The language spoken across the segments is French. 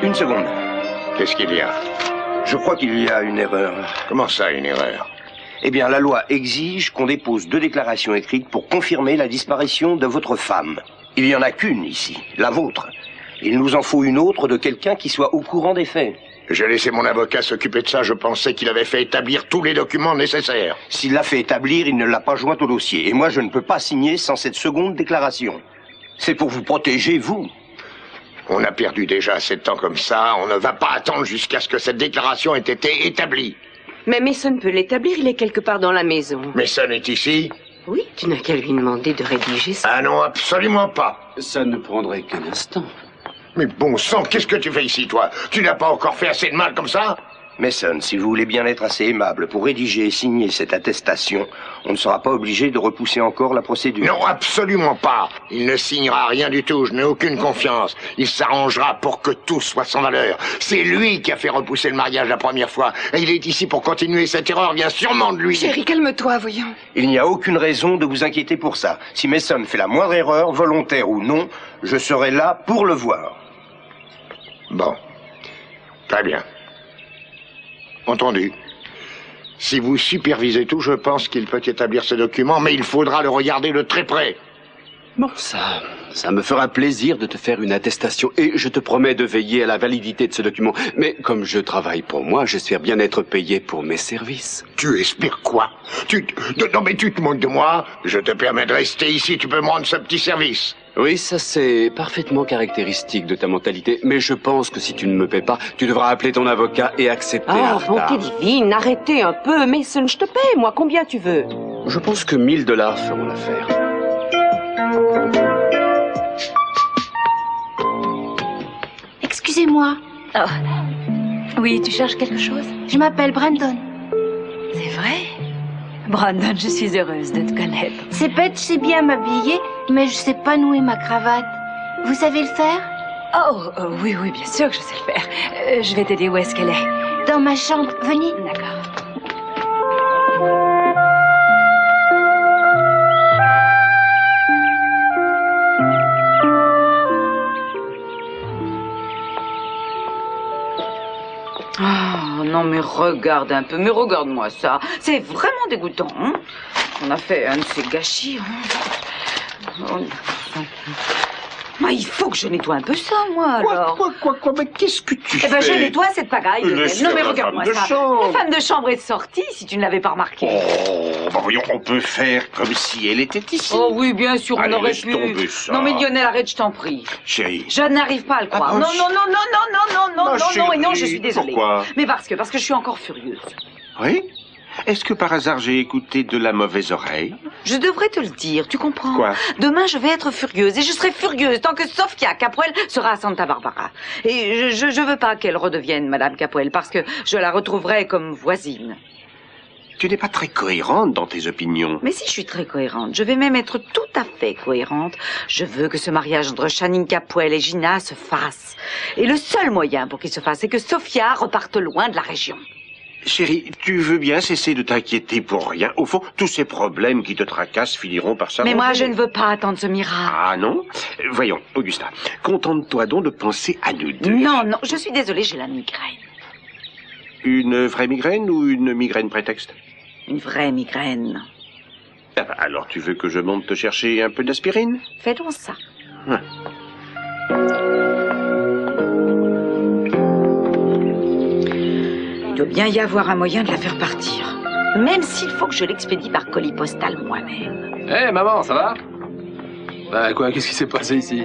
Une seconde. Qu'est-ce qu'il y a? Je crois qu'il y a une erreur. Comment ça, une erreur? Eh bien, la loi exige qu'on dépose 2 déclarations écrites pour confirmer la disparition de votre femme. Il n'y en a qu'une ici, la vôtre. Il nous en faut une autre de quelqu'un qui soit au courant des faits. J'ai laissé mon avocat s'occuper de ça. Je pensais qu'il avait fait établir tous les documents nécessaires. S'il l'a fait établir, il ne l'a pas joint au dossier. Et moi, je ne peux pas signer sans cette seconde déclaration. C'est pour vous protéger, vous. On a perdu déjà assez de temps comme ça. On ne va pas attendre jusqu'à ce que cette déclaration ait été établie. Mais Mason peut l'établir, il est quelque part dans la maison. Mason est ici? Oui, tu n'as qu'à lui demander de rédiger ça. Ah non, absolument pas. Ça ne prendrait qu'un instant. Mais bon sang, qu'est-ce que tu fais ici, toi? Tu n'as pas encore fait assez de mal comme ça? Mason, si vous voulez bien être assez aimable pour rédiger et signer cette attestation, on ne sera pas obligé de repousser encore la procédure. Non, absolument pas. Il ne signera rien du tout, je n'ai aucune confiance. Il s'arrangera pour que tout soit sans valeur. C'est lui qui a fait repousser le mariage la première fois. Et il est ici pour continuer. Cette erreur vient sûrement de lui. Chérie, calme-toi, voyons. Il n'y a aucune raison de vous inquiéter pour ça. Si Mason fait la moindre erreur, volontaire ou non, je serai là pour le voir. Bon. Très bien. Entendu. Si vous supervisez tout, je pense qu'il peut établir ce document, mais il faudra le regarder de très près. Bon, ça me fera plaisir de te faire une attestation et je te promets de veiller à la validité de ce document. Mais comme je travaille pour moi, j'espère bien être payé pour mes services. Tu espères quoi? Non mais tu te moques de moi? Je te permets de rester ici, tu peux me rendre ce petit service. Oui, ça c'est parfaitement caractéristique de ta mentalité, mais je pense que si tu ne me paies pas, tu devras appeler ton avocat et accepter un Ah, retard. bonté divine, arrêtez un peu. Mason, je te paie, moi, combien tu veux? Je pense que 1000 $ feront l'affaire. Excusez-moi, Oh. Oui, tu cherches quelque chose? je m'appelle Brandon. C'est vrai? Brandon, je suis heureuse de te connaître. C'est bête, je sais bien m'habiller, mais je sais pas nouer ma cravate. Vous savez le faire? Oh, oui, oui, bien sûr que je sais le faire. Je vais t'aider, où est-ce qu'elle est? Dans ma chambre, venez. D'accord. Oh, non, mais regarde un peu, mais regarde-moi ça. C'est vraiment dégoûtant, hein? On a fait un de ces gâchis, hein? Ah, il faut que je nettoie un peu ça, moi, alors. Quoi, mais qu'est-ce que tu Eh ben, je fais? nettoie cette pagaille. Laisse Non, mais la regarde-moi femme de ça. chambre. La femme de chambre est sortie, si tu ne l'avais pas remarqué. Oh, bah voyons, on peut faire comme si elle était ici. Oh oui, bien sûr, Allez, on aurait laisse pu. tomber ça. Non, mais Lionel, arrête, je t'en prie. Chérie. Je n'arrive pas à le croire. Ah, non, non, non, non, non, non, non, Ma non, non, et non, je chérie, suis désolée. pourquoi? Mais parce que je suis encore furieuse. Oui? Est-ce que par hasard j'ai écouté de la mauvaise oreille? Je devrais te le dire, tu comprends? Quoi? Demain, je vais être furieuse, et je serai furieuse tant que Sofia Capoel sera à Santa Barbara. Et je veux pas qu'elle redevienne Madame Capoel, parce que je la retrouverai comme voisine. Tu n'es pas très cohérente dans tes opinions. Mais si, je suis très cohérente. Je vais même être tout à fait cohérente. Je veux que ce mariage entre Channing Capoel et Gina se fasse. Et le seul moyen pour qu'il se fasse, c'est que Sofia reparte loin de la région. Chérie, tu veux bien cesser de t'inquiéter pour rien? Au fond, tous ces problèmes qui te tracassent finiront par s'arranger. Mais moi, je ne veux pas attendre ce miracle. Ah non? Voyons, Augusta, contente-toi donc de penser à nous deux. Non, non, je suis désolée, j'ai la migraine. Une vraie migraine ou une migraine prétexte? Une vraie migraine. Ah bah, alors tu veux que je monte te chercher un peu d'aspirine? Fais donc ça. Hum. Il doit bien y avoir un moyen de la faire partir. Même s'il faut que je l'expédie par colis postal moi-même. Hé, maman, ça va? Bah quoi, qu'est-ce qui s'est passé ici?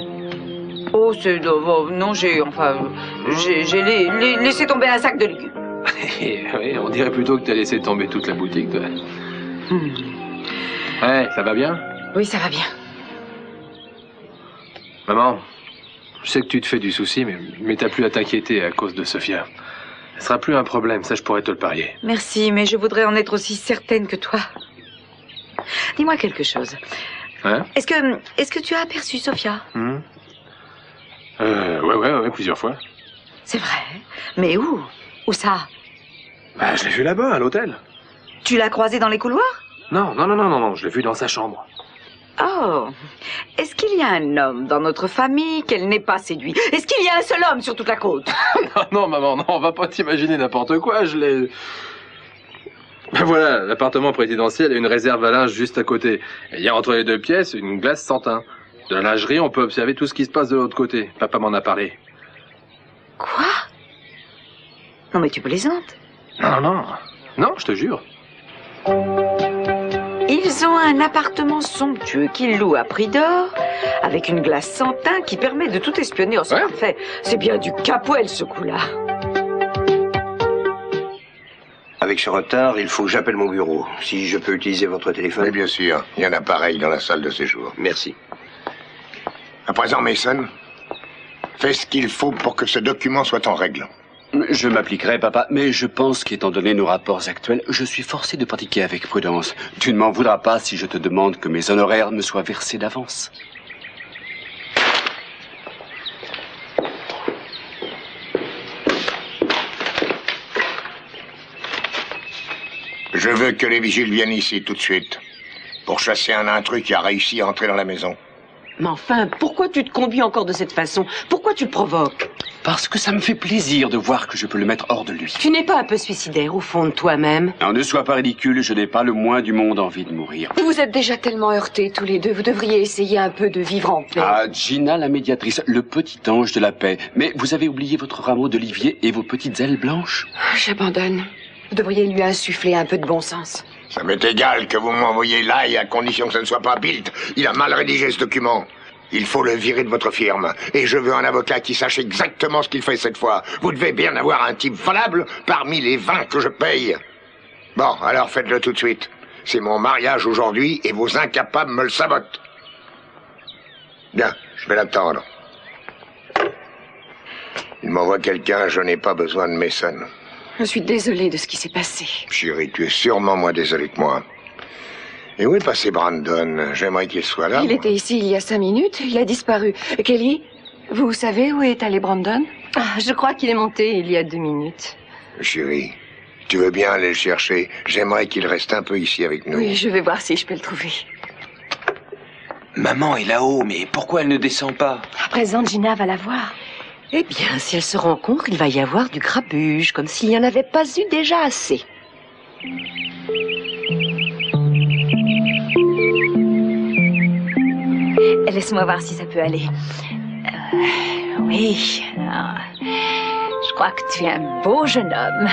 Oh, c'est... non, j'ai laissé tomber un sac de légumes. Oui, on dirait plutôt que t'as laissé tomber toute la boutique, toi. Ouais, ça va bien? Oui, ça va bien. Maman, je sais que tu te fais du souci, mais t'as plus à t'inquiéter à cause de Sofia. Ce sera plus un problème, ça je pourrais te le parier. Merci, mais je voudrais en être aussi certaine que toi. Dis-moi quelque chose. Hein? Est-ce que tu as aperçu Sofia? Ouais, plusieurs fois. C'est vrai. Mais où? Où ça? Bah, je l'ai vue là-bas, à l'hôtel. Tu l'as croisée dans les couloirs? Non, je l'ai vue dans sa chambre. Oh, est-ce qu'il y a un homme dans notre famille qu'elle n'ait pas séduit? Est-ce qu'il y a un seul homme sur toute la côte? Non, maman, non, on va pas t'imaginer n'importe quoi, je l'ai... Ben voilà, l'appartement présidentiel a une réserve à linge juste à côté. Et il y a entre les deux pièces une glace sans teint. De la lingerie, on peut observer tout ce qui se passe de l'autre côté. Papa m'en a parlé. Quoi? Non mais tu plaisantes. Non, non, non, je te jure. Ils ont un appartement somptueux qu'ils louent à prix d'or, avec une glace sans teint qui permet de tout espionner. Oh, c'est parfait. C'est bien du Capoel, ce coup-là. Avec ce retard, il faut que j'appelle mon bureau. Si je peux utiliser votre téléphone. Oui, bien sûr. Il y en a pareil dans la salle de séjour. Merci. À présent, Mason, fais ce qu'il faut pour que ce document soit en règle. Je m'appliquerai, papa, mais je pense qu'étant donné nos rapports actuels, je suis forcé de pratiquer avec prudence. Tu ne m'en voudras pas si je te demande que mes honoraires me soient versés d'avance. Je veux que les vigiles viennent ici tout de suite pour chasser un intrus qui a réussi à entrer dans la maison. Mais enfin, pourquoi tu te conduis encore de cette façon? Pourquoi tu le provoques? Parce que ça me fait plaisir de voir que je peux le mettre hors de lui. Tu n'es pas un peu suicidaire au fond de toi-même? Non, ne sois pas ridicule, je n'ai pas le moins du monde envie de mourir. Vous vous êtes déjà tellement heurtés tous les deux, vous devriez essayer un peu de vivre en paix. Ah, Gina, la médiatrice, le petit ange de la paix. Mais vous avez oublié votre rameau d'olivier et vos petites ailes blanches? J'abandonne. Vous devriez lui insuffler un peu de bon sens. Ça m'est égal que vous m'envoyiez là et à condition que ce ne soit pas Bilt. Il a mal rédigé ce document. Il faut le virer de votre firme. Et je veux un avocat qui sache exactement ce qu'il fait cette fois. Vous devez bien avoir un type valable parmi les 20 que je paye. Bon, alors faites-le tout de suite. C'est mon mariage aujourd'hui et vos incapables me le sabotent. Bien, je vais l'attendre. Il m'envoie quelqu'un, je n'ai pas besoin de Mason. Je suis désolée de ce qui s'est passé. Chérie, tu es sûrement moins désolé que moi. Et où est passé Brandon? J'aimerais qu'il soit là. Il était ici il y a 5 minutes, il a disparu. Kelly, vous savez où est allé Brandon? Je crois qu'il est monté il y a 2 minutes. Chérie, tu veux bien aller le chercher? J'aimerais qu'il reste un peu ici avec nous. Oui, je vais voir si je peux le trouver. Maman est là-haut, mais pourquoi elle ne descend pas? À présent, Gina va la voir. Eh bien, si elles se rencontrent, il va y avoir du grabuge, comme s'il n'y en avait pas eu déjà assez. Laisse-moi voir si ça peut aller. Oui. Je crois que tu es un beau jeune homme.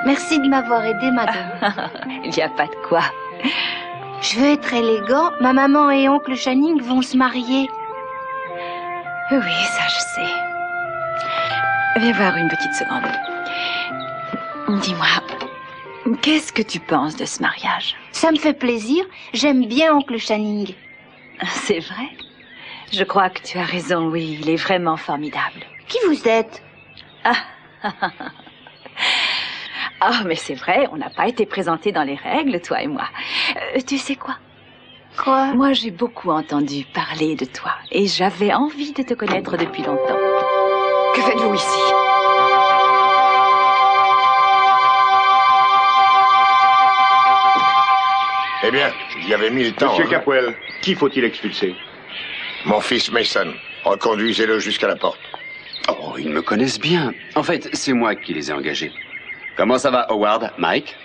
Merci de m'avoir aidé, madame. Il n'y a pas de quoi. Je veux être élégant. Ma maman et oncle Channing vont se marier. Oui, ça je sais. Viens voir une petite seconde. Dis-moi, qu'est-ce que tu penses de ce mariage? Ça me fait plaisir. J'aime bien oncle Channing. C'est vrai? Je crois que tu as raison, oui, il est vraiment formidable. Qui vous êtes? Ah, mais c'est vrai, on n'a pas été présentés dans les règles, toi et moi. Tu sais quoi? Quoi? Moi, j'ai beaucoup entendu parler de toi et j'avais envie de te connaître depuis longtemps. Que faites-vous ici? Eh bien, j'y avais mis le temps. Monsieur Capwell, qui faut-il expulser? Mon fils Mason. Reconduisez-le jusqu'à la porte. Oh, ils me connaissent bien. En fait, c'est moi qui les ai engagés. Comment ça va, Howard? Mike?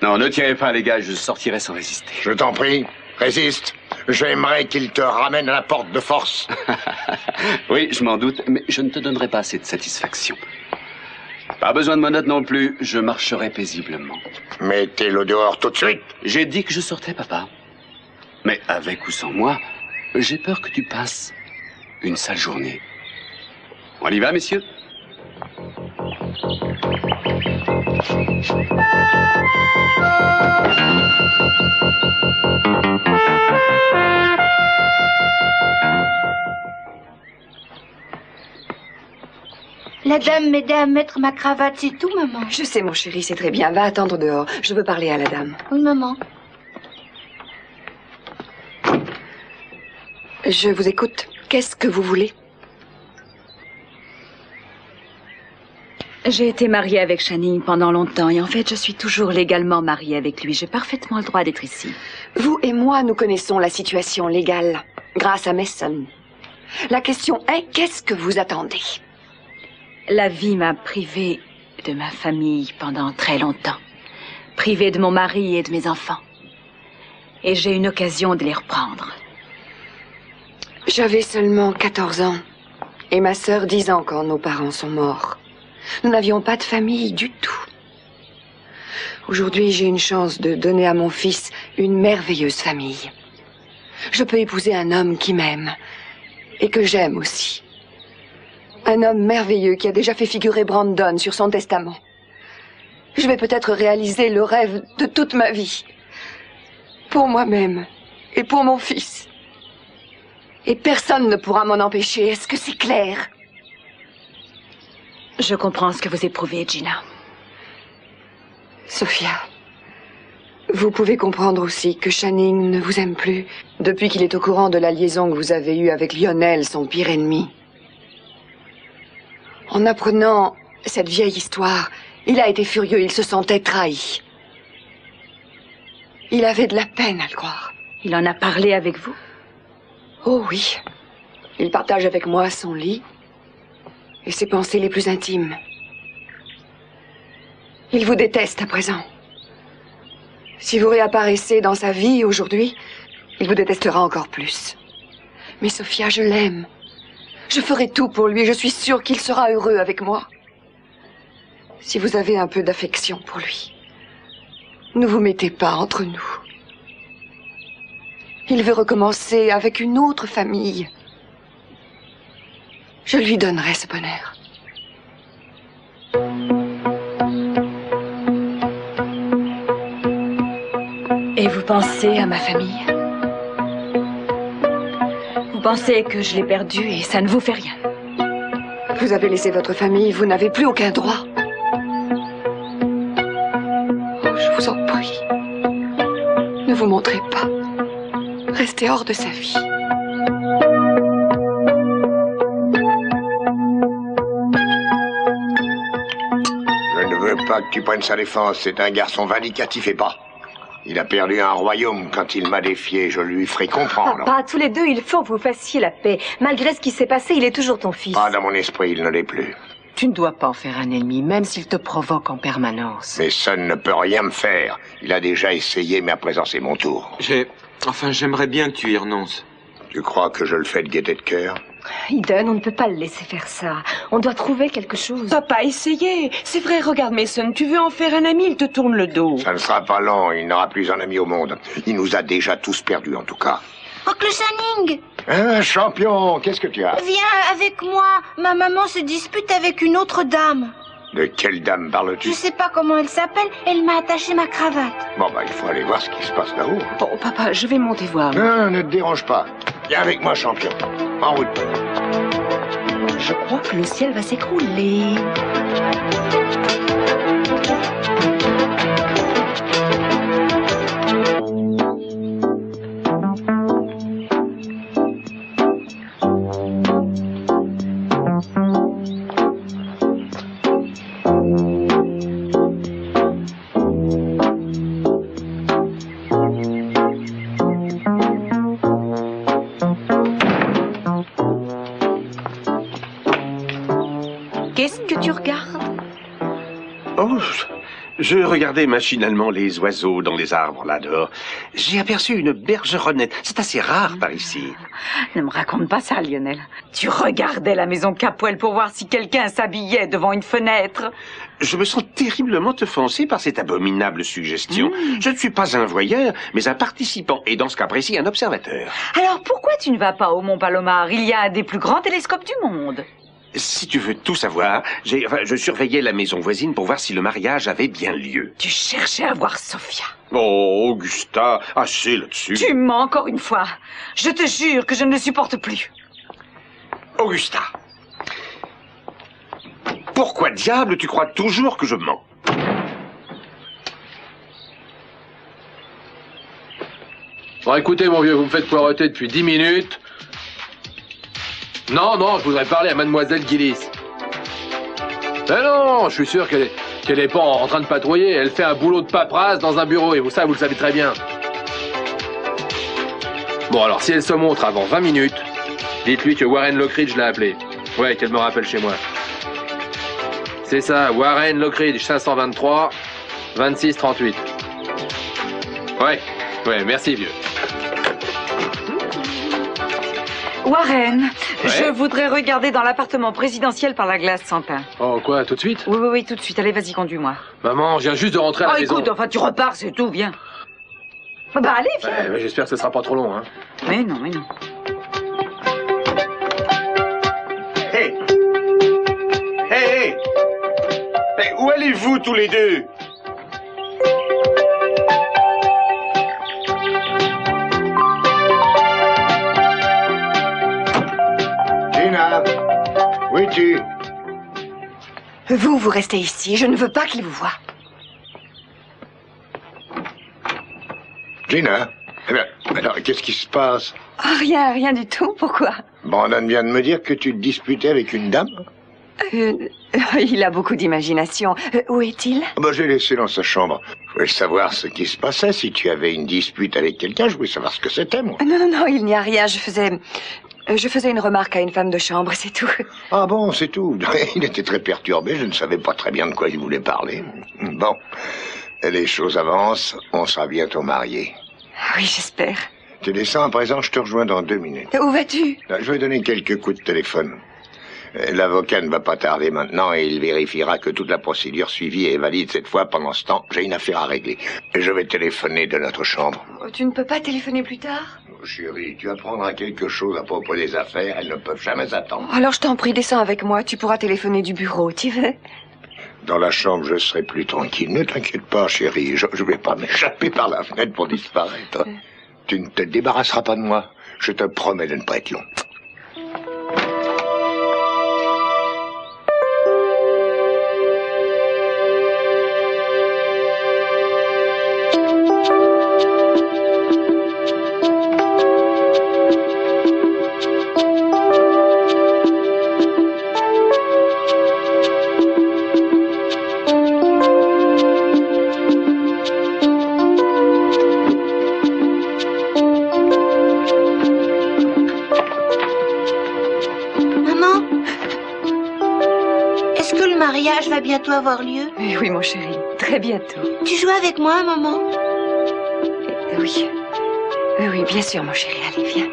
Non, ne tirez pas, les gars, je sortirai sans résister. Je t'en prie, résiste. J'aimerais qu'il te ramène à la porte de force. Oui, je m'en doute, mais je ne te donnerai pas cette satisfaction. Pas besoin de menottes non plus, je marcherai paisiblement. Mettez-le dehors tout de suite. J'ai dit que je sortais, papa. Mais avec ou sans moi, j'ai peur que tu passes une sale journée. On y va, messieurs? La dame m'aidait à mettre ma cravate, c'est tout, maman. Je sais, mon chéri, c'est très bien. Va attendre dehors. Je veux parler à la dame. Oui, maman. Je vous écoute. Qu'est-ce que vous voulez? J'ai été mariée avec Channing pendant longtemps et en fait, je suis toujours légalement mariée avec lui. J'ai parfaitement le droit d'être ici. Vous et moi, nous connaissons la situation légale grâce à Mason. La question est, qu'est-ce que vous attendez? La vie m'a privée de ma famille pendant très longtemps. Privée de mon mari et de mes enfants. Et j'ai une occasion de les reprendre. J'avais seulement 14 ans. Et ma sœur 10 ans quand nos parents sont morts. Nous n'avions pas de famille du tout. Aujourd'hui, j'ai une chance de donner à mon fils une merveilleuse famille. Je peux épouser un homme qui m'aime. Et que j'aime aussi. Un homme merveilleux qui a déjà fait figurer Brandon sur son testament. Je vais peut-être réaliser le rêve de toute ma vie. Pour moi-même et pour mon fils. Et personne ne pourra m'en empêcher. Est-ce que c'est clair? Je comprends ce que vous éprouvez, Gina. Sophia, vous pouvez comprendre aussi que Channing ne vous aime plus depuis qu'il est au courant de la liaison que vous avez eue avec Lionel, son pire ennemi. En apprenant cette vieille histoire, il a été furieux, il se sentait trahi. Il avait de la peine à le croire. Il en a parlé avec vous? Oh oui. Il partage avec moi son lit et ses pensées les plus intimes. Il vous déteste à présent. Si vous réapparaissez dans sa vie aujourd'hui, il vous détestera encore plus. Mais Sophia, je l'aime. Je ferai tout pour lui. Je suis sûre qu'il sera heureux avec moi. Si vous avez un peu d'affection pour lui, ne vous mettez pas entre nous. Il veut recommencer avec une autre famille. Je lui donnerai ce bonheur. Et vous pensez à ma famille? Vous pensez que je l'ai perdue et ça ne vous fait rien? Vous avez laissé votre famille, vous n'avez plus aucun droit. Oh, je vous en prie. Ne vous montrez pas. Restez hors de sa vie. Je ne veux pas que tu prennes sa défense. C'est un garçon vindicatif et pas. Il a perdu un royaume quand il m'a défié. Je lui ferai comprendre. Papa, tous les deux, il faut que vous fassiez la paix. Malgré ce qui s'est passé, il est toujours ton fils. Pas dans mon esprit, il ne l'est plus. Tu ne dois pas en faire un ennemi, même s'il te provoque en permanence. Mason ne peut rien me faire. Il a déjà essayé, mais à présent c'est mon tour. J'aimerais bien que tu y renonces. Tu crois que je le fais de gaieté de cœur? Eden, on ne peut pas le laisser faire ça. On doit trouver quelque chose. Papa, essayez. C'est vrai, regarde Mason, tu veux en faire un ami, il te tourne le dos. Ça ne sera pas long, il n'aura plus un ami au monde. Il nous a déjà tous perdus, en tout cas. Oncle Channing! Hein, champion, qu'est-ce que tu as? Viens avec moi. Ma maman se dispute avec une autre dame. De quelle dame parles-tu? Je sais pas comment elle s'appelle. Elle m'a attaché ma cravate. Bon, il faut aller voir ce qui se passe là-haut. Oh, papa, je vais monter voir. Non, ne te dérange pas. Viens avec moi, champion. En route. Je crois que le ciel va s'écrouler. Qu'est-ce que tu regardes? Oh, je regardais machinalement les oiseaux dans les arbres là dehors. J'ai aperçu une bergeronnette. C'est assez rare par ici. Ne me raconte pas ça, Lionel. Tu regardais la maison Capwell pour voir si quelqu'un s'habillait devant une fenêtre. Je me sens terriblement offensé par cette abominable suggestion. Je ne suis pas un voyeur, mais un participant, et dans ce cas précis, un observateur. Alors pourquoi tu ne vas pas au Mont Palomar? Il y a un des plus grands télescopes du monde. Si tu veux tout savoir, je surveillais la maison voisine pour voir si le mariage avait bien lieu. Tu cherchais à voir Sophia. Oh, Augusta, assez là-dessus. Tu mens encore une fois. Je te jure que je ne le supporte plus. Augusta, pourquoi diable tu crois toujours que je mens? Bon, écoutez, mon vieux, vous me faites poireauter depuis 10 minutes. Non, je voudrais parler à Mademoiselle Gillis. Mais non, je suis sûr qu'elle est pas en train de patrouiller. Elle fait un boulot de paperasse dans un bureau, et vous le savez très bien. Bon, alors, si elle se montre avant 20 minutes, dites-lui que Warren Lockridge l'a appelée. Ouais, qu'elle me rappelle chez moi. C'est ça, Warren Lockridge, 523 26 38. Ouais, merci, vieux. Warren, Ouais. je voudrais regarder dans l'appartement présidentiel par la glace, Santin. Oh, quoi, tout de suite? Oui, tout de suite. Allez, vas-y, conduis-moi. Maman, je viens juste de rentrer à la maison. Écoute, enfin, tu repars, c'est tout, viens. Bah, allez, viens. Ouais, j'espère que ce sera pas trop long, hein. Mais non. Hé! Où allez-vous tous les deux? Gina, où es-tu? Vous restez ici. Je ne veux pas qu'il vous voie. Gina? Eh bien, alors, qu'est-ce qui se passe? Ah, rien du tout. Pourquoi? Brandon vient de me dire que tu te disputais avec une dame. Il a beaucoup d'imagination. Où est-il? J'ai laissé dans sa chambre. Je voulais savoir ce qui se passait. Si tu avais une dispute avec quelqu'un, je voulais savoir ce que c'était, moi. Non, il n'y a rien. Je faisais une remarque à une femme de chambre, c'est tout. Ah bon, c'est tout. Il était très perturbé. Je ne savais pas très bien de quoi il voulait parler. Bon, les choses avancent. On sera bientôt mariés. Oui, j'espère. Tu descends à présent, je te rejoins dans 2 minutes. Où vas-tu? Je vais donner quelques coups de téléphone. L'avocat ne va pas tarder maintenant et il vérifiera que toute la procédure suivie est valide cette fois. Pendant ce temps, j'ai une affaire à régler. Je vais téléphoner de notre chambre. Tu ne peux pas téléphoner plus tard? Oh, chérie, tu apprendras quelque chose à propos des affaires. Elles ne peuvent jamais attendre. Alors je t'en prie, descends avec moi. Tu pourras téléphoner du bureau, tu veux? Dans la chambre, je serai plus tranquille. Ne t'inquiète pas, chérie. Je vais pas m'échapper par la fenêtre pour disparaître. Tu ne te débarrasseras pas de moi. Je te promets de ne pas être long. Va bientôt avoir lieu? Oui, mon chéri, très bientôt. Tu joues avec moi, maman? Oui, bien sûr, mon chéri. Allez, viens.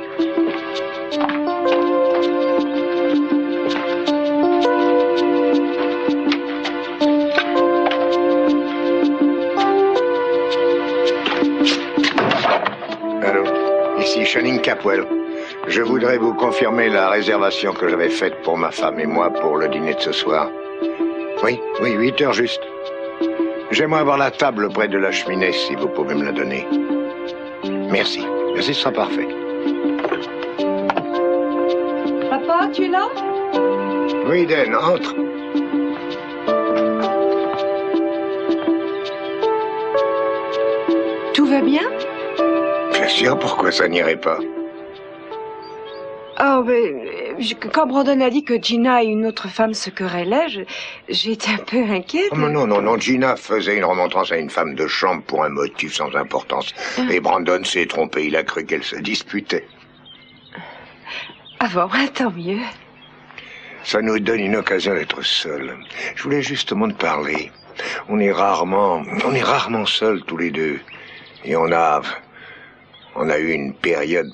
Allô, ici Channing Capwell. Je voudrais vous confirmer la réservation que j'avais faite pour ma femme et moi pour le dîner de ce soir. Oui, 8 heures juste. J'aimerais avoir la table près de la cheminée, si vous pouvez me la donner. Merci, ce sera parfait. Papa, tu es là? Oui, Dan, entre. Tout va bien? Bien sûr, pourquoi ça n'irait pas? Oh, mais quand Brandon a dit que Gina et une autre femme se querellaient, j'ai été un peu inquiète. Oh, non, Gina faisait une remontrance à une femme de chambre pour un motif sans importance. Et Brandon s'est trompé, il a cru qu'elle se disputait. Ah bon, tant mieux. Ça nous donne une occasion d'être seuls. Je voulais justement te parler. On est rarement seuls tous les deux. Et on a eu une période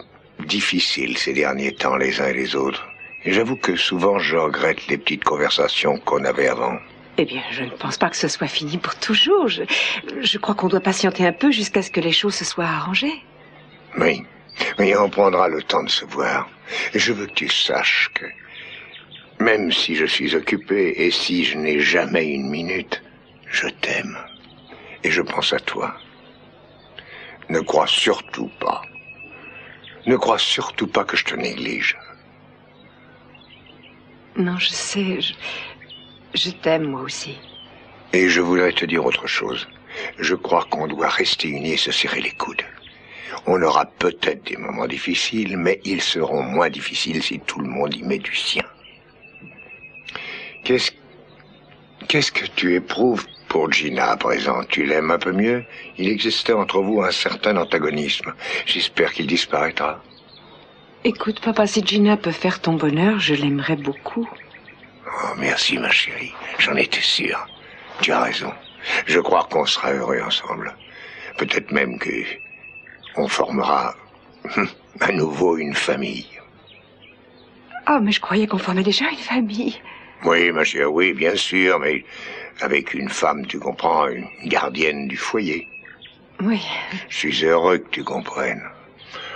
difficile ces derniers temps, les uns et les autres. Et j'avoue que souvent je regrette les petites conversations qu'on avait avant. Eh bien, je ne pense pas que ce soit fini pour toujours. Je crois qu'on doit patienter un peu jusqu'à ce que les choses se soient arrangées. Oui, on prendra le temps de se voir. Et je veux que tu saches que même si je suis occupé et si je n'ai jamais une minute, je t'aime. Et je pense à toi. Ne crois surtout pas que je te néglige. Non, je sais, je t'aime moi aussi. Et je voudrais te dire autre chose. Je crois qu'on doit rester unis et se serrer les coudes. On aura peut-être des moments difficiles, mais ils seront moins difficiles si tout le monde y met du sien. Qu'est-ce Qu'est-ce que tu éprouves pour Gina à présent? Tu l'aimes un peu mieux? Il existait entre vous un certain antagonisme. J'espère qu'il disparaîtra. Écoute, papa, si Gina peut faire ton bonheur, je l'aimerais beaucoup. Oh, merci, ma chérie. J'en étais sûr. Tu as raison. Je crois qu'on sera heureux ensemble. Peut-être même que on formera à nouveau une famille. Oh, mais je croyais qu'on formait déjà une famille. Oui, ma chérie, oui, bien sûr, mais avec une femme, tu comprends, une gardienne du foyer. Oui. Je suis heureux que tu comprennes.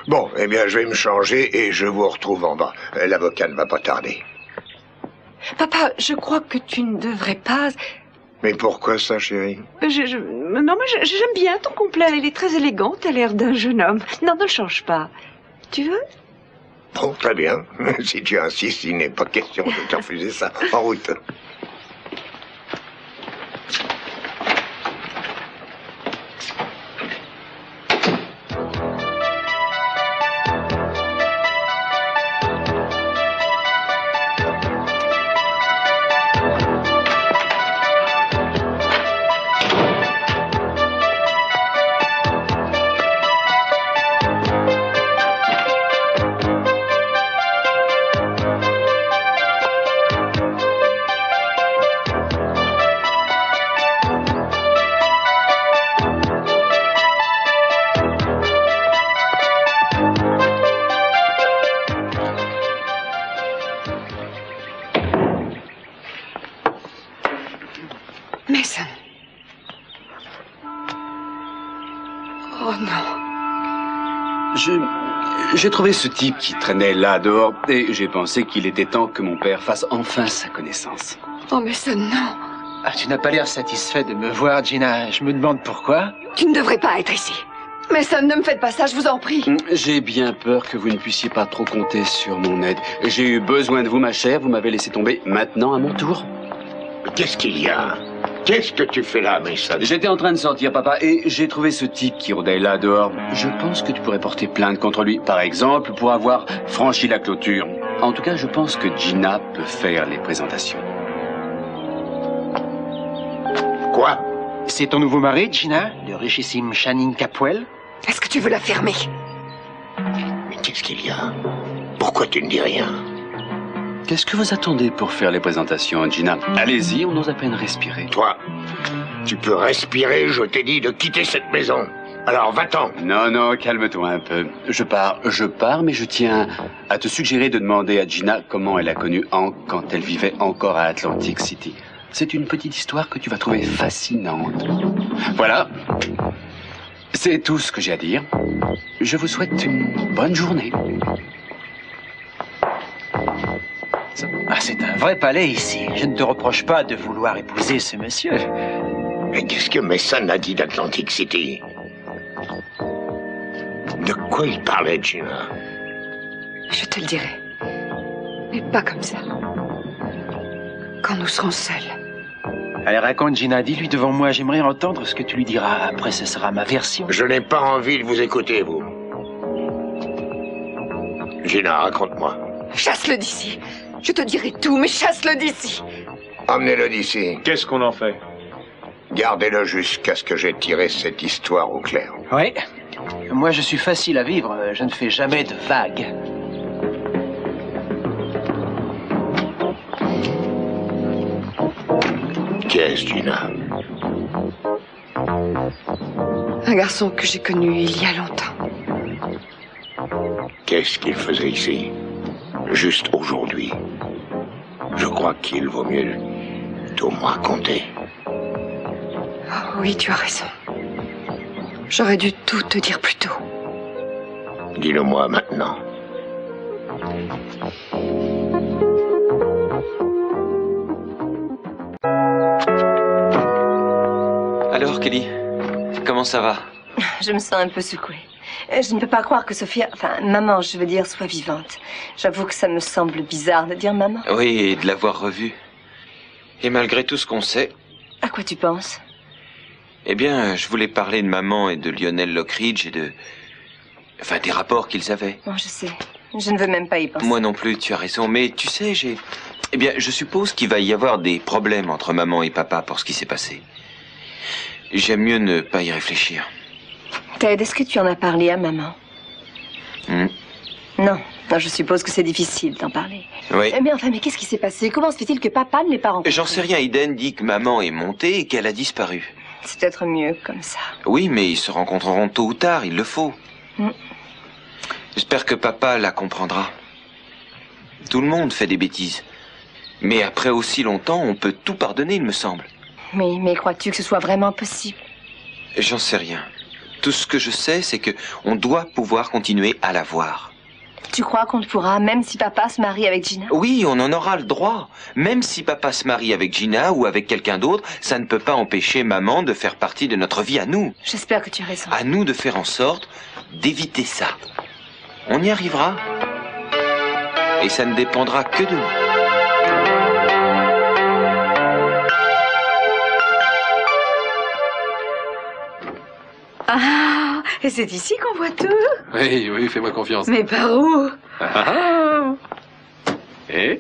Bon, eh bien, je vais me changer et je vous retrouve en bas. L'avocat ne va pas tarder. Papa, je crois que tu ne devrais pas... Mais pourquoi ça, chérie? Non, mais j'aime bien ton complet. Il est très élégant, t'as l'air d'un jeune homme. Non, ne le change pas. Tu veux? Bon, très bien. Si tu insistes, il n'est pas question de te refuser ça. En route. Mason. Oh non. J'ai trouvé ce type qui traînait là dehors et j'ai pensé qu'il était temps que mon père fasse enfin sa connaissance. Oh, Mason, non. Ah, tu n'as pas l'air satisfait de me voir, Gina. Je me demande pourquoi. Tu ne devrais pas être ici. Mason, ne me faites pas ça, je vous en prie. J'ai bien peur que vous ne puissiez pas trop compter sur mon aide. J'ai eu besoin de vous, ma chère. Vous m'avez laissé tomber. Maintenant, à mon tour. Qu'est-ce qu'il y a? Qu'est-ce que tu fais là, Mason? J'étais en train de sortir, papa, et j'ai trouvé ce type qui rôdait là dehors. Je pense que tu pourrais porter plainte contre lui, par exemple, pour avoir franchi la clôture. En tout cas, je pense que Gina peut faire les présentations. Quoi? C'est ton nouveau mari, Gina? Le richissime Channing Capwell? Est-ce que tu veux la fermer? Mais qu'est-ce qu'il y a? Pourquoi tu ne dis rien? Qu'est-ce que vous attendez pour faire les présentations, Gina? Allez-y, on ose à peine respirer. Toi, tu peux respirer, je t'ai dit de quitter cette maison. Alors, va-t'en. Non, non, calme-toi un peu. Je pars, mais je tiens à te suggérer de demander à Gina comment elle a connu Hank quand elle vivait encore à Atlantic City. C'est une petite histoire que tu vas trouver fascinante. Voilà. C'est tout ce que j'ai à dire. Je vous souhaite une bonne journée. Ah, c'est un vrai palais ici. Je ne te reproche pas de vouloir épouser ce monsieur. Mais qu'est-ce que Mason a dit d'Atlantic City? De quoi il parlait, Gina? Je te le dirai. Mais pas comme ça. Quand nous serons seuls. Allez, raconte, Gina. Dis-lui devant moi. J'aimerais entendre ce que tu lui diras. Après, ce sera ma version. Je n'ai pas envie de vous écouter, vous. Gina, raconte-moi. Chasse-le d'ici. Je te dirai tout, mais chasse-le d'ici. Emmenez-le d'ici. Qu'est-ce qu'on en fait? Gardez-le jusqu'à ce que j'ai tiré cette histoire au clair. Oui. Moi, je suis facile à vivre. Je ne fais jamais de vagues. Qu'est-ce, Gina? Un garçon que j'ai connu il y a longtemps. Qu'est-ce qu'il faisait ici? Juste aujourd'hui. Je crois qu'il vaut mieux tout me raconter. Oh, oui, tu as raison. J'aurais dû tout te dire plus tôt. Dis-le-moi maintenant. Alors, Kelly, comment ça va? Je me sens un peu secouée. Je ne peux pas croire que Sophia, enfin, maman, je veux dire, soit vivante. J'avoue que ça me semble bizarre de dire maman. Oui, et de l'avoir revue. Et malgré tout ce qu'on sait... À quoi tu penses? Eh bien, je voulais parler de maman et de Lionel Lockridge et de... Enfin, des rapports qu'ils avaient. Oh, je sais. Je ne veux même pas y penser. Moi non plus, tu as raison. Mais tu sais, Eh bien, je suppose qu'il va y avoir des problèmes entre maman et papa pour ce qui s'est passé. J'aime mieux ne pas y réfléchir. Ted, est-ce que tu en as parlé à maman? Non. Non, je suppose que c'est difficile d'en parler. Oui. Mais enfin, mais qu'est-ce qui s'est passé? Comment se fait-il que papa ne l'ait pas rencontré? J'en sais rien. Eden dit que maman est montée et qu'elle a disparu. C'est peut-être mieux comme ça. Oui, mais ils se rencontreront tôt ou tard, il le faut. J'espère que papa la comprendra. Tout le monde fait des bêtises. Mais après aussi longtemps, on peut tout pardonner, il me semble. Mais crois-tu que ce soit vraiment possible? J'en sais rien. Tout ce que je sais, c'est que on doit pouvoir continuer à la voir. Tu crois qu'on pourra, même si papa se marie avec Gina? Oui, on en aura le droit. Même si papa se marie avec Gina ou avec quelqu'un d'autre, ça ne peut pas empêcher maman de faire partie de notre vie à nous. J'espère que tu as raison. À nous de faire en sorte d'éviter ça. On y arrivera. Et ça ne dépendra que de nous. Ah, et c'est ici qu'on voit tout? Oui, oui, fais-moi confiance. Mais par où? Et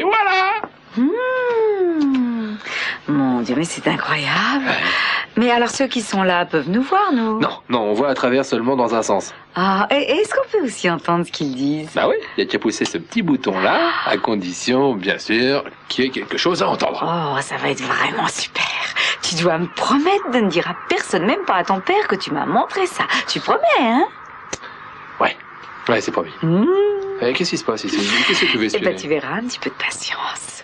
voilà! Mon Dieu, mais c'est incroyable. Mais alors ceux qui sont là peuvent nous voir, nous? Non, on voit à travers seulement dans un sens. Ah, et est-ce qu'on peut aussi entendre ce qu'ils disent? Bah oui, il y a qu'à pousser ce petit bouton-là, à condition, bien sûr, qu'il y ait quelque chose à entendre. Oh, ça va être vraiment super. Tu dois me promettre de ne dire à personne, même pas à ton père, que tu m'as montré ça. Tu promets, hein? Ouais, c'est promis. Qu'est-ce qui se passe ici? Qu'est-ce que tu veux Eh espionner? ben, tu verras, un petit peu de patience.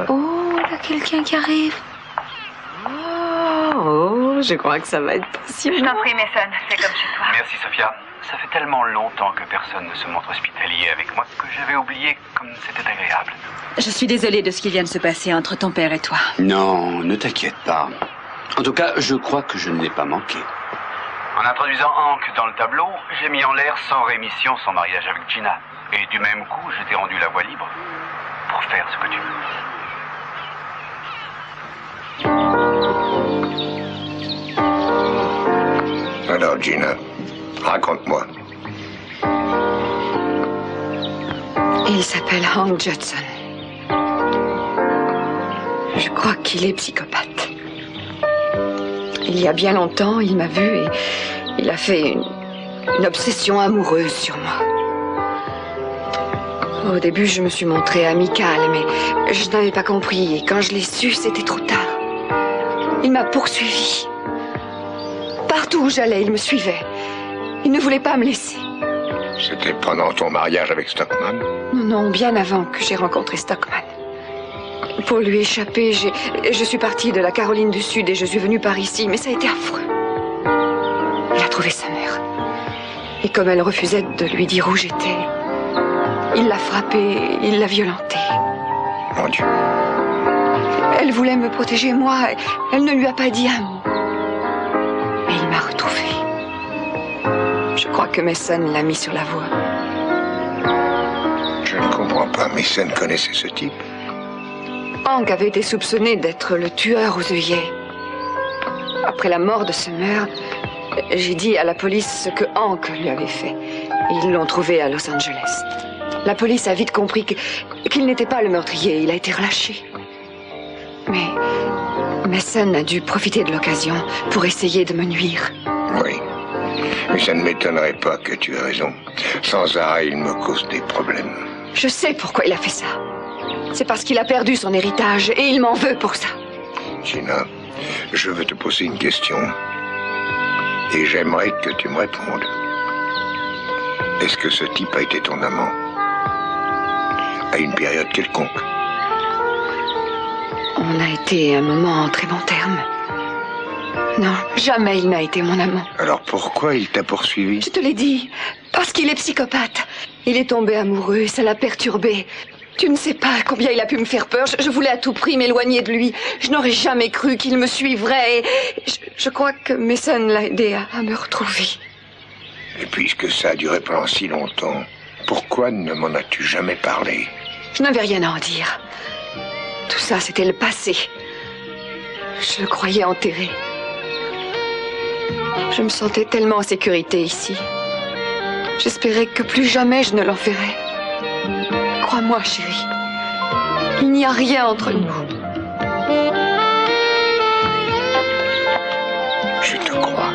Oh, là, quelqu'un qui arrive. Oh, je crois que ça va être passionnant. Je t'en prie, Mason, c'est comme chez toi. Merci, Sophia. Ça fait tellement longtemps que personne ne se montre hospitalier avec moi que j'avais oublié comme c'était agréable. Je suis désolée de ce qui vient de se passer entre ton père et toi. Non, ne t'inquiète pas. En tout cas, je crois que je ne l'ai pas manqué. En introduisant Hank dans le tableau, j'ai mis en l'air sans rémission son mariage avec Gina. Et du même coup, je t'ai rendu la voie libre pour faire ce que tu veux. Alors, Gina, raconte-moi. Il s'appelle Hank Judson. Je crois qu'il est psychopathe. Il y a bien longtemps, il m'a vue et il a fait une obsession amoureuse sur moi. Au début, je me suis montrée amicale, mais je n'avais pas compris. Et quand je l'ai su, c'était trop tard. Il m'a poursuivie. Partout où j'allais, il me suivait. Il ne voulait pas me laisser. C'était pendant ton mariage avec Stockman? Non, bien avant que j'ai rencontré Stockman. Pour lui échapper, je suis partie de la Caroline du Sud et je suis venue par ici, mais ça a été affreux. Il a trouvé sa mère. Et comme elle refusait de lui dire où j'étais, il l'a frappée, il l'a violentée. Mon Dieu. Elle voulait me protéger, moi. Elle ne lui a pas dit un mot. Mais il m'a retrouvée. Je crois que Mason l'a mis sur la voie. Je ne comprends pas. Mason connaissait ce type? Hank avait été soupçonné d'être le tueur aux œillets. Après la mort de Summer, j'ai dit à la police ce que Hank lui avait fait. Ils l'ont trouvé à Los Angeles. La police a vite compris qu'il n'était pas le meurtrier. Il a été relâché. Mais Mason a dû profiter de l'occasion pour essayer de me nuire. Oui. Mais ça ne m'étonnerait pas que tu aies raison. Sans arrêt, il me cause des problèmes. Je sais pourquoi il a fait ça. C'est parce qu'il a perdu son héritage et il m'en veut pour ça. Gina, je veux te poser une question. Et j'aimerais que tu me répondes. Est-ce que ce type a été ton amant? À une période quelconque? On a été un moment en très bon terme. Non, jamais il n'a été mon amant. Alors pourquoi il t'a poursuivi? Je te l'ai dit, parce qu'il est psychopathe. Il est tombé amoureux et ça l'a perturbé. Tu ne sais pas combien il a pu me faire peur. Je voulais à tout prix m'éloigner de lui. Je n'aurais jamais cru qu'il me suivrait. Et je crois que Mason l'a aidé à me retrouver. Et puisque ça a duré pendant si longtemps, pourquoi ne m'en as-tu jamais parlé? Je n'avais rien à en dire. Tout ça, c'était le passé. Je le croyais enterré. Je me sentais tellement en sécurité ici. J'espérais que plus jamais je ne l'enverrais. Crois-moi, chérie. Il n'y a rien entre nous. Je te crois.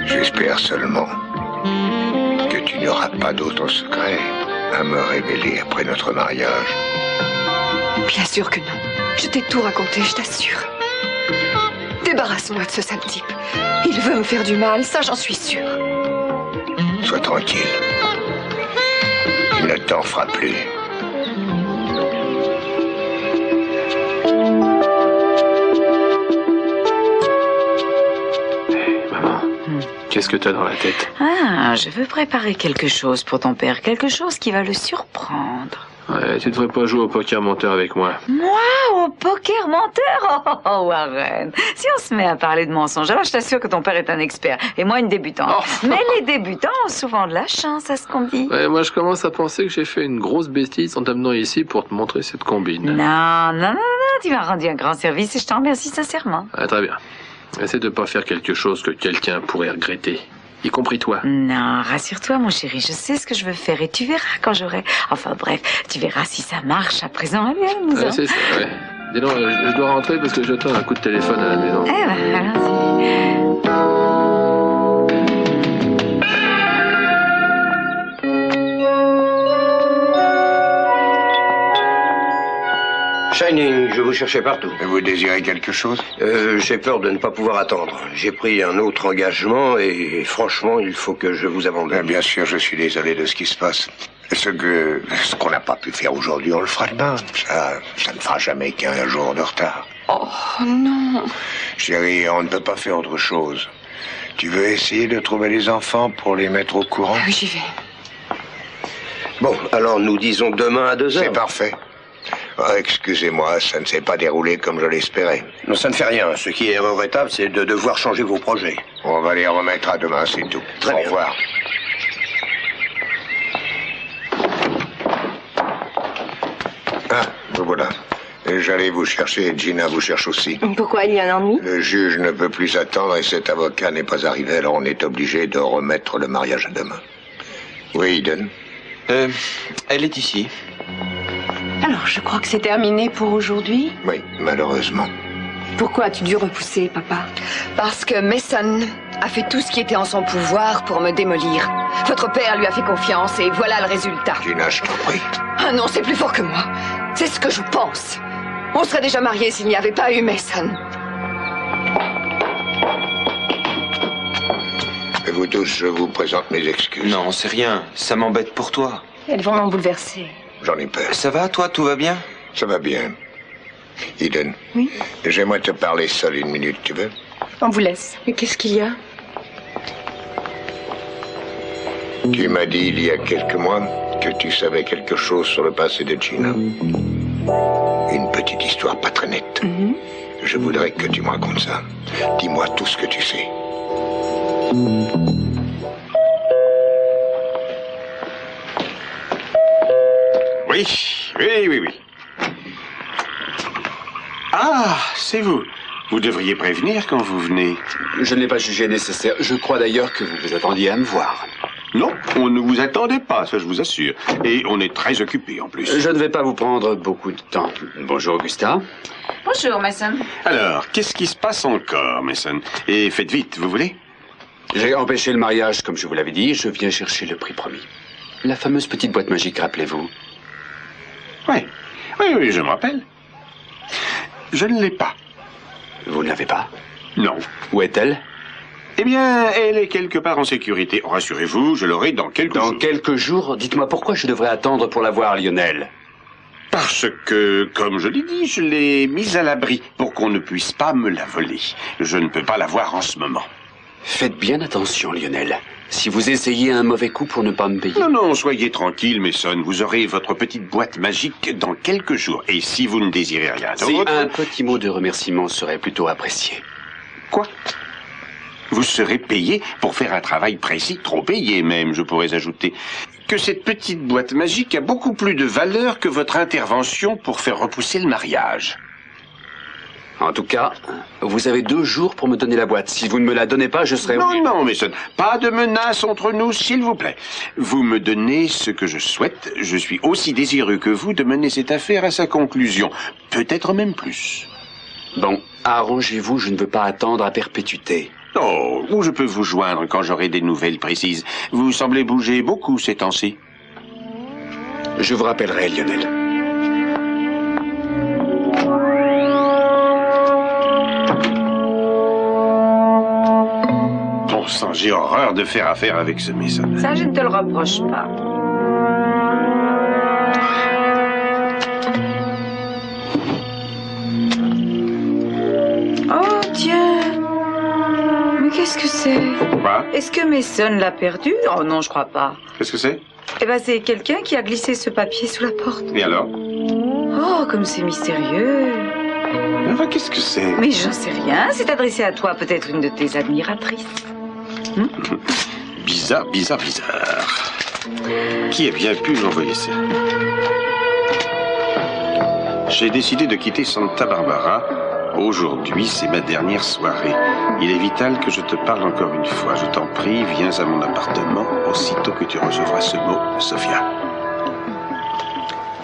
J'espère seulement que tu n'auras pas d'autres secrets à me révéler après notre mariage. Bien sûr que non. Je t'ai tout raconté, je t'assure. Débarrassons-nous de ce sale type. Il veut me faire du mal, ça j'en suis sûre. Sois tranquille. Il ne t'en fera plus. Qu'est-ce que t'as dans la tête? Ah, je veux préparer quelque chose pour ton père, quelque chose qui va le surprendre. Ouais, tu devrais pas jouer au poker menteur avec moi. Moi, au poker menteur? Oh, Warren, si on se met à parler de mensonges, alors je t'assure que ton père est un expert, et moi une débutante. Oh. Mais les débutants ont souvent de la chance à ce qu'on dit. Ouais, moi je commence à penser que j'ai fait une grosse bêtise en t'amenant ici pour te montrer cette combine. Non, tu m'as rendu un grand service et je t'en remercie sincèrement. Ouais, très bien. Essaie de pas faire quelque chose que quelqu'un pourrait regretter. Y compris toi. Non, rassure-toi, mon chéri, je sais ce que je veux faire et tu verras quand j'aurai... Enfin bref, tu verras si ça marche à présent. Allez, nous ouais, c'est ça, ouais. Dis donc, je dois rentrer parce que j'attends un coup de téléphone à la maison. Eh ben, allons-y. Shining, je vous cherchais partout. Et vous désirez quelque chose? J'ai peur de ne pas pouvoir attendre. J'ai pris un autre engagement et franchement, il faut que je vous abandonne. Bien sûr, je suis désolé de ce qui se passe. Ce qu'on n'a pas pu faire aujourd'hui, on le fera demain. Ça ne fera jamais qu'un jour de retard. Oh non. Chérie, on ne peut pas faire autre chose. Tu veux essayer de trouver les enfants pour les mettre au courant? Oui, j'y vais. Bon, alors nous disons demain à 2h. C'est parfait. Oh, excusez-moi, ça ne s'est pas déroulé comme je l'espérais. Non, ça ne fait rien. Ce qui est regrettable, c'est de devoir changer vos projets. On va les remettre à demain, c'est tout. Très bien. Au revoir. Ah, vous voilà. J'allais vous chercher et Gina vous cherche aussi. Pourquoi il y a un ennui? Le juge ne peut plus attendre et cet avocat n'est pas arrivé, alors on est obligé de remettre le mariage à demain. Oui, Eden? Elle est ici. Alors, je crois que c'est terminé pour aujourd'hui. Oui, malheureusement. Pourquoi as-tu dû repousser, papa? Parce que Mason a fait tout ce qui était en son pouvoir pour me démolir. Votre père lui a fait confiance et voilà le résultat. Gina, je t'en prie. Ah non, c'est plus fort que moi. C'est ce que je pense. On serait déjà mariés s'il n'y avait pas eu Mason. Et vous tous, je vous présente mes excuses. Non, c'est rien. Ça m'embête pour toi. Elle est vraiment bouleversée. J'en ai peur. Ça va, toi? Tout va bien? Ça va bien. Eden. Oui? J'aimerais te parler seul une minute, tu veux? On vous laisse. Mais qu'est-ce qu'il y a? Tu m'as dit il y a quelques mois que tu savais quelque chose sur le passé de Gina. Une petite histoire pas très nette. Je voudrais que tu me racontes ça. Dis-moi tout ce que tu sais. Oui. Ah, c'est vous. Vous devriez prévenir quand vous venez. Je ne l'ai pas jugé nécessaire. Je crois d'ailleurs que vous vous attendiez à me voir. Non, on ne vous attendait pas, ça je vous assure. Et on est très occupés en plus. Je ne vais pas vous prendre beaucoup de temps. Bonjour, Augusta. Bonjour, Mason. Alors, qu'est-ce qui se passe encore, Mason? Et faites vite, vous voulez? J'ai empêché le mariage, comme je vous l'avais dit. Je viens chercher le prix promis. La fameuse petite boîte magique, rappelez-vous. Oui, je me rappelle. Je ne l'ai pas. Vous ne l'avez pas? Non. Où est-elle? Eh bien, elle est quelque part en sécurité. Rassurez-vous, je l'aurai dans quelques jours. Dans quelques jours? Dites-moi pourquoi je devrais attendre pour la voir, Lionel? Parce que, comme je l'ai dit, je l'ai mise à l'abri pour qu'on ne puisse pas me la voler. Je ne peux pas la voir en ce moment. Faites bien attention, Lionel. Si vous essayez un mauvais coup pour ne pas me payer... Non, soyez tranquille, Mason. Vous aurez votre petite boîte magique dans quelques jours. Et si vous ne désirez rien d'autre... Un petit mot de remerciement serait plutôt apprécié. Quoi? Vous serez payé pour faire un travail précis, trop payé même, je pourrais ajouter. Que cette petite boîte magique a beaucoup plus de valeur que votre intervention pour faire repousser le mariage. En tout cas, vous avez 2 jours pour me donner la boîte. Si vous ne me la donnez pas, je serai... Non, Mason, pas de menace entre nous, s'il vous plaît. Vous me donnez ce que je souhaite. Je suis aussi désireux que vous de mener cette affaire à sa conclusion. Peut-être même plus. Bon, arrangez-vous, je ne veux pas attendre à perpétuité. Oh, où je peux vous joindre quand j'aurai des nouvelles précises? Vous semblez bouger beaucoup ces temps-ci. Je vous rappellerai, Lionel. Bon sang, j'ai horreur de faire affaire avec ce Mason. Ça, je ne te le reproche pas. Oh, tiens. Mais qu'est-ce que c'est? Quoi? Est-ce que Mason l'a perdu? Oh non, je crois pas. Qu'est-ce que c'est? Eh ben, c'est quelqu'un qui a glissé ce papier sous la porte. Et alors? Oh, comme c'est mystérieux. Enfin, qu'est-ce que c'est? Mais j'en sais rien. C'est adressé à toi, peut-être une de tes admiratrices. Bizarre. Qui a bien pu m'envoyer ça? J'ai décidé de quitter Santa Barbara. Aujourd'hui, c'est ma dernière soirée. Il est vital que je te parle encore une fois. Je t'en prie, viens à mon appartement aussitôt que tu recevras ce mot, Sophia.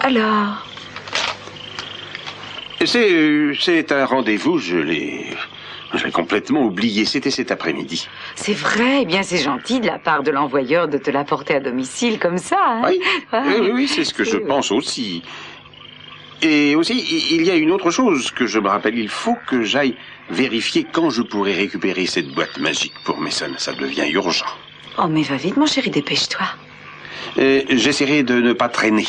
Alors? C'est un rendez-vous, je l'ai complètement oublié. C'était cet après-midi. C'est vrai, eh bien c'est gentil de la part de l'envoyeur de te l'apporter à domicile comme ça. Hein? Oui, oui, c'est ce que je pense aussi. Et aussi, il y a une autre chose que je me rappelle. Il faut que j'aille vérifier quand je pourrai récupérer cette boîte magique pour Mason. Ça devient urgent. Oh, mais va vite, mon chéri, dépêche-toi. J'essaierai de ne pas traîner.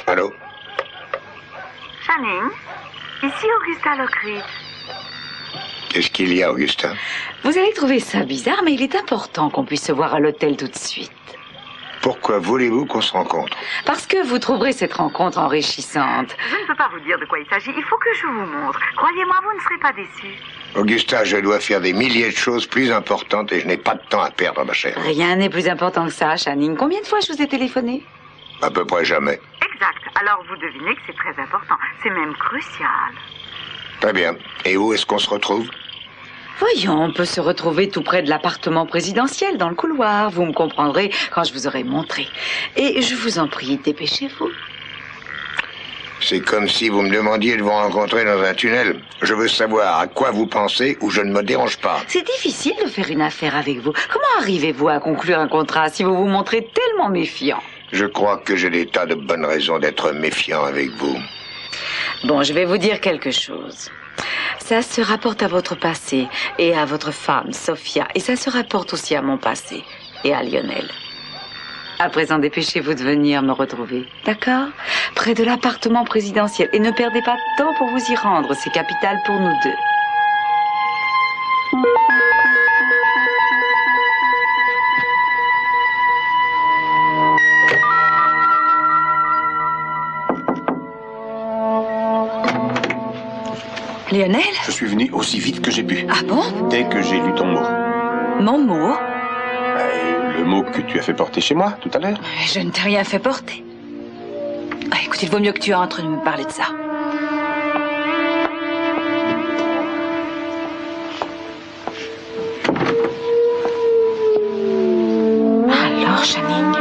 Allô? Channing, ici Augusta Lockridge. Qu'est-ce qu'il y a, Augustin? Vous allez trouver ça bizarre, mais il est important qu'on puisse se voir à l'hôtel tout de suite. Pourquoi voulez-vous qu'on se rencontre? Parce que vous trouverez cette rencontre enrichissante. Je ne peux pas vous dire de quoi il s'agit. Il faut que je vous montre. Croyez-moi, vous ne serez pas déçus. Augusta, je dois faire des milliers de choses plus importantes et je n'ai pas de temps à perdre, ma chère. Rien n'est plus important que ça, Channing. Combien de fois je vous ai téléphoné? À peu près jamais. Exact. Alors vous devinez que c'est très important. C'est même crucial. Très bien. Et où est-ce qu'on se retrouve? Voyons, on peut se retrouver tout près de l'appartement présidentiel, dans le couloir. Vous me comprendrez quand je vous aurai montré. Et je vous en prie, dépêchez-vous. C'est comme si vous me demandiez de vous rencontrer dans un tunnel. Je veux savoir à quoi vous pensez ou je ne me dérange pas. C'est difficile de faire une affaire avec vous. Comment arrivez-vous à conclure un contrat si vous vous montrez tellement méfiant? Je crois que j'ai des tas de bonnes raisons d'être méfiant avec vous. Bon, je vais vous dire quelque chose. Ça se rapporte à votre passé et à votre femme, Sophia. Et ça se rapporte aussi à mon passé et à Lionel. À présent, dépêchez-vous de venir me retrouver, d'accord? Près de l'appartement présidentiel. Et ne perdez pas de temps pour vous y rendre. C'est capital pour nous deux. Lionel? Je suis venu aussi vite que j'ai pu. Ah bon? Dès que j'ai lu ton mot. Mon mot? Le mot que tu as fait porter chez moi, tout à l'heure. Je ne t'ai rien fait porter. Ah, écoute, il vaut mieux que tu entres de me parler de ça. Alors, Channing?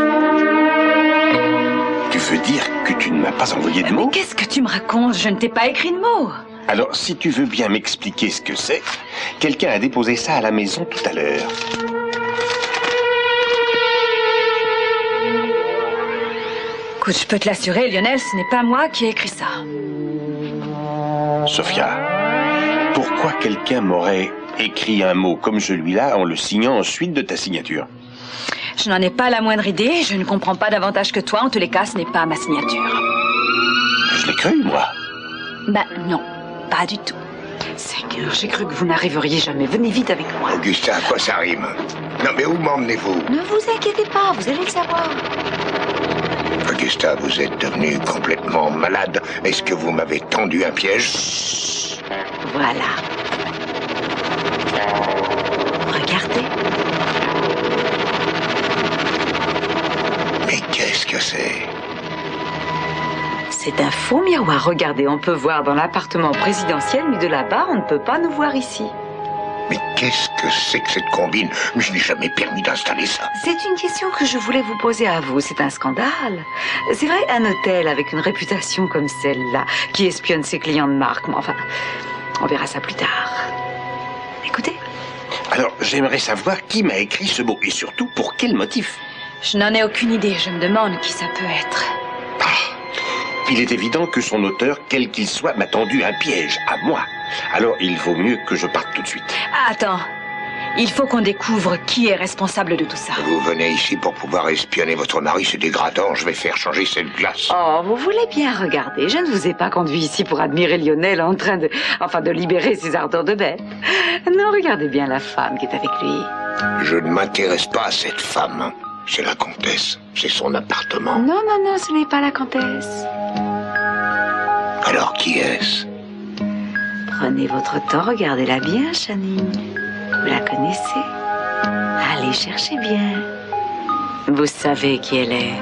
Tu veux dire que tu ne m'as pas envoyé de mots? Mais qu'est-ce que tu me racontes? Je ne t'ai pas écrit de mots. Alors, si tu veux bien m'expliquer ce que c'est, quelqu'un a déposé ça à la maison tout à l'heure. Écoute, je peux te l'assurer, Lionel, ce n'est pas moi qui ai écrit ça. Sophia, pourquoi quelqu'un m'aurait écrit un mot comme celui-là en le signant ensuite de ta signature? Je n'en ai pas la moindre idée, je ne comprends pas davantage que toi. En tous les cas, ce n'est pas ma signature. Je l'ai cru, moi. Ben non, pas du tout. Seigneur, j'ai cru que vous n'arriveriez jamais. Venez vite avec moi. Augustin, à quoi ça rime? Non, mais où m'emmenez-vous? Ne vous inquiétez pas, vous allez le savoir. Augustin, vous êtes devenu complètement malade. Est-ce que vous m'avez tendu un piège? Voilà. Regardez. Mais qu'est-ce que c'est? C'est un faux miroir. Regardez, on peut voir dans l'appartement présidentiel, mais de là-bas, on ne peut pas nous voir ici. Mais qu'est-ce que c'est que cette combine? Mais je n'ai jamais permis d'installer ça. C'est une question que je voulais vous poser à vous. C'est un scandale. C'est vrai, un hôtel avec une réputation comme celle-là, qui espionne ses clients de marque. Mais enfin, on verra ça plus tard. Écoutez. Alors, j'aimerais savoir qui m'a écrit ce mot et surtout pour quel motif. Je n'en ai aucune idée. Je me demande qui ça peut être. Il est évident que son auteur, quel qu'il soit, m'a tendu un piège à moi. Alors, il vaut mieux que je parte tout de suite. Attends. Il faut qu'on découvre qui est responsable de tout ça. Vous venez ici pour pouvoir espionner votre mari, c'est dégradant. Je vais faire changer cette glace. Oh, vous voulez bien regarder. Je ne vous ai pas conduit ici pour admirer Lionel en train de libérer ses ardeurs de bête. Non, regardez bien la femme qui est avec lui. Je ne m'intéresse pas à cette femme. C'est la comtesse. C'est son appartement. Non, non, non, ce n'est pas la comtesse. Alors qui est-ce? Prenez votre temps, regardez-la bien, Channing. Vous la connaissez? Allez, cherchez bien. Vous savez qui elle est.